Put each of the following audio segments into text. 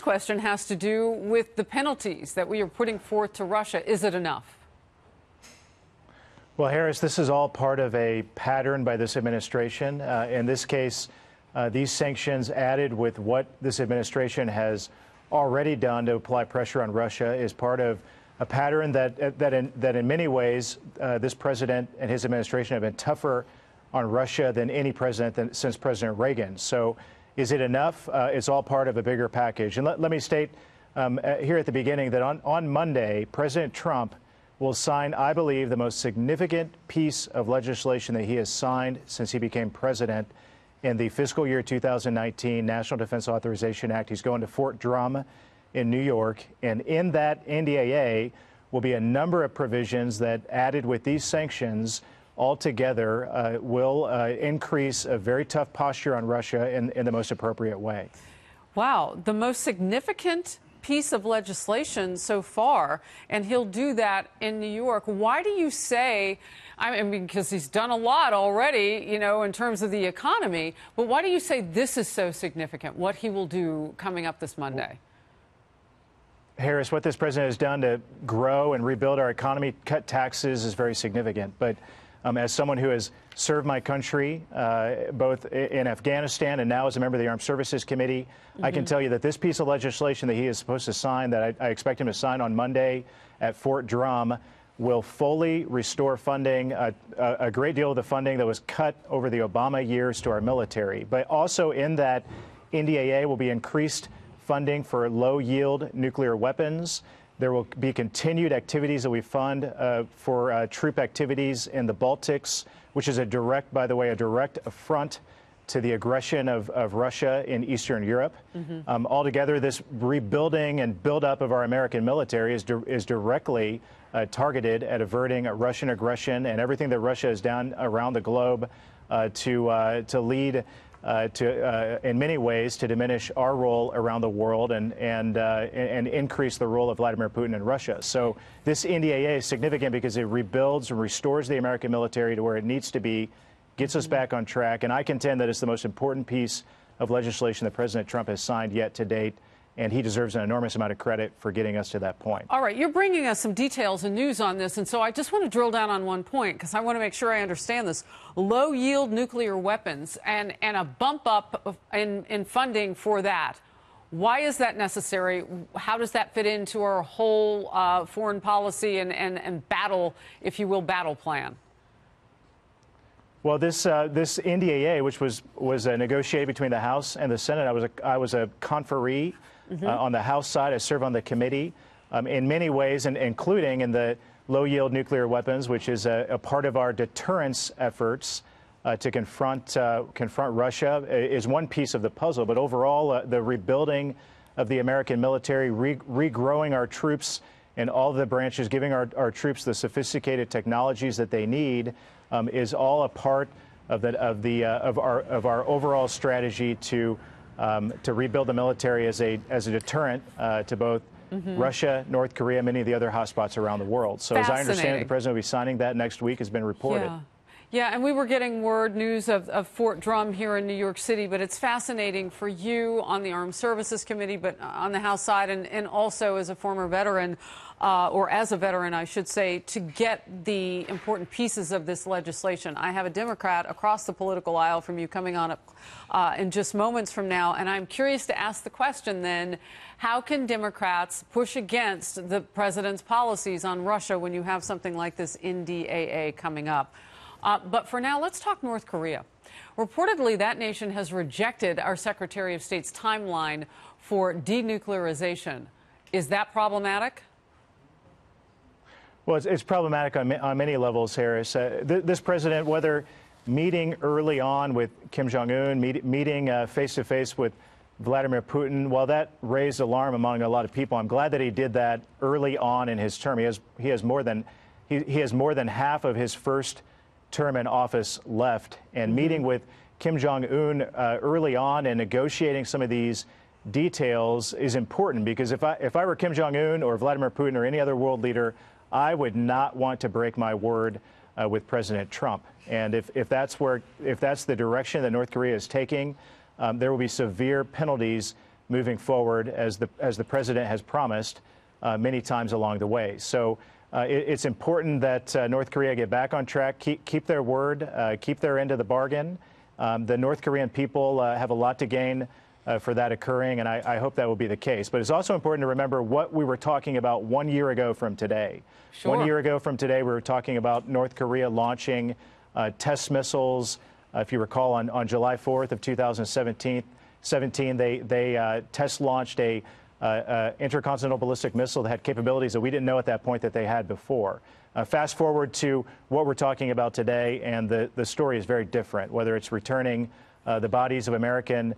Question has to do with the penalties that we are putting forth to Russia. Is it enough? Well, Harris, this is all part of a pattern by this administration. In this case, these sanctions added with what this administration has already done to apply pressure on Russia is part of a pattern that in many ways this president and his administration have been tougher on Russia than any president since President Reagan. So is it enough? It's all part of a bigger package. And let me state here at the beginning that on Monday, President Trump will sign, I believe, the most significant piece of legislation that he has signed since he became president in the fiscal year 2019 National Defense Authorization Act. He's going to Fort Drum in New York. And in that NDAA will be a number of provisions that, added with these sanctions, altogether will increase a very tough posture on Russia in the most appropriate way. Wow, the most significant piece of legislation so far, and he'll do that in New York. Why do you say, I mean, because he's done a lot already, you know, in terms of the economy, but why do you say this is so significant, what he will do coming up this Monday? Harris, what this president has done to grow and rebuild our economy, cut taxes, is very significant. But as someone who has served my country both in Afghanistan and now as a member of the Armed Services Committee, I can tell you that this piece of legislation that he is supposed to sign, that I expect him to sign on Monday at Fort Drum, will fully restore funding, a great deal of the funding that was cut over the Obama years to our military. But also in that NDAA will be increased funding for low-yield nuclear weapons. There will be continued activities that we fund for troop activities in the Baltics, which is by the way, a direct affront to the aggression of Russia in Eastern Europe. Altogether, this rebuilding and buildup of our American military is directly targeted at averting Russian aggression and everything that Russia has done around the globe to lead in many ways to diminish our role around the world and increase the role of Vladimir Putin in Russia. So this NDAA is significant because it rebuilds and restores the American military to where it needs to be, gets us back on track. And I contend that it's the most important piece of legislation that President Trump has signed yet to date. And he deserves an enormous amount of credit for getting us to that point. All right, you're bringing us some details and news on this, and so I just want to drill down on one point because I want to make sure I understand this. Low-yield nuclear weapons and a bump up in funding for that. Why is that necessary? How does that fit into our whole foreign policy and battle, if you will, battle plan? Well, this NDAA, which was negotiated between the House and the Senate, I was a conferee on the House side. I serve on the committee in many ways, and including in the low-yield nuclear weapons, which is a part of our deterrence efforts to confront Russia, is one piece of the puzzle. But overall, the rebuilding of the American military, regrowing our troops in all of the branches, giving our troops the sophisticated technologies that they need, is all a part of our overall strategy to rebuild the military as a deterrent to both Russia, North Korea, many of the other hotspots around the world. So as I understand it, the president will be signing that next week, has been reported. Yeah, and we were getting news of Fort Drum here in New York City, but it's fascinating for you on the Armed Services Committee, but on the House side, and also as a former veteran, or as a veteran, I should say, to get the important pieces of this legislation. I have a Democrat across the political aisle from you coming on up in just moments from now, and I'm curious to ask the question then, how can Democrats push against the president's policies on Russia when you have something like this NDAA coming up? But for now, let's talk North Korea. Reportedly, that nation has rejected our Secretary of State's timeline for denuclearization. Is that problematic? Well, it's problematic on many levels, Harris. This president, whether meeting early on with Kim Jong-un, meeting face-to-face with Vladimir Putin, while that raised alarm among a lot of people, I'm glad that he did that early on in his term. He has more than half of his first term in office left, and meeting with Kim Jong-un early on and negotiating some of these details is important, because if I were Kim Jong-un or Vladimir Putin or any other world leader, I would not want to break my word with President Trump. And if that's the direction that North Korea is taking, there will be severe penalties moving forward as the president has promised many times along the way. So it's important that North Korea get back on track, keep their word, keep their end of the bargain. The North Korean people have a lot to gain for that occurring, and I hope that will be the case. But it's also important to remember what we were talking about 1 year ago from today. Sure. 1 year ago from today, we were talking about North Korea launching test missiles. If you recall, on July 4th of 2017, they test launched a intercontinental ballistic missile that had capabilities that we didn't know at that point that they had before. Fast forward to what we're talking about today, and the story is very different, whether it's returning the bodies of American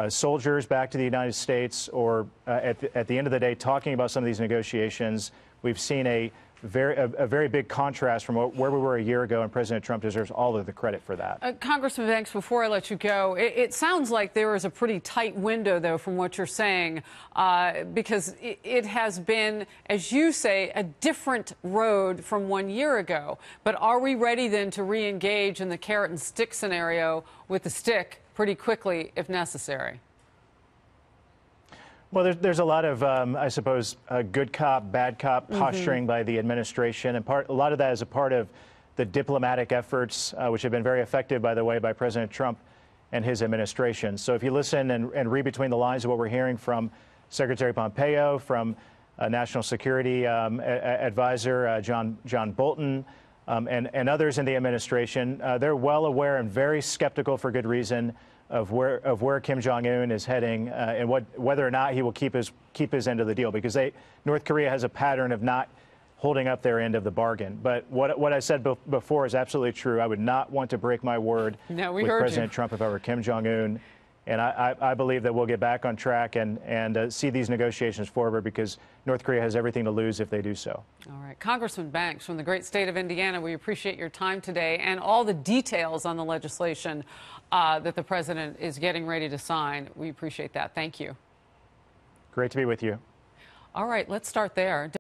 soldiers back to the United States, or at the end of the day, talking about some of these negotiations. We've seen a very big contrast from where we were a year ago, and President Trump deserves all of the credit for that. Congressman Banks, before I let you go, it sounds like there is a pretty tight window, though, from what you're saying, because it has been, as you say, a different road from 1 year ago. But are we ready then to re-engage in the carrot and stick scenario with the stick pretty quickly, if necessary? Well, there's a lot of, I suppose, good cop, bad cop posturing by the administration, and a lot of that is a part of the diplomatic efforts, which have been very effective, by the way, by President Trump and his administration. So if you listen and read between the lines of what we're hearing from Secretary Pompeo, from National Security Advisor John Bolton, and others in the administration, they're well aware and very skeptical, for good reason, of where Kim Jong-un is heading, and whether or not he will keep his end of the deal, because North Korea has a pattern of not holding up their end of the bargain. But what I said before is absolutely true. I would not want to break my word with President Trump if I were Kim Jong-un, and I believe that we'll get back on track and see these negotiations forward, because North Korea has everything to lose if they do so. All right, Congressman Banks from the great state of Indiana, we appreciate your time today and all the details on the legislation that the president is getting ready to sign. We appreciate that. Thank you. Great to be with you. All right, let's start there.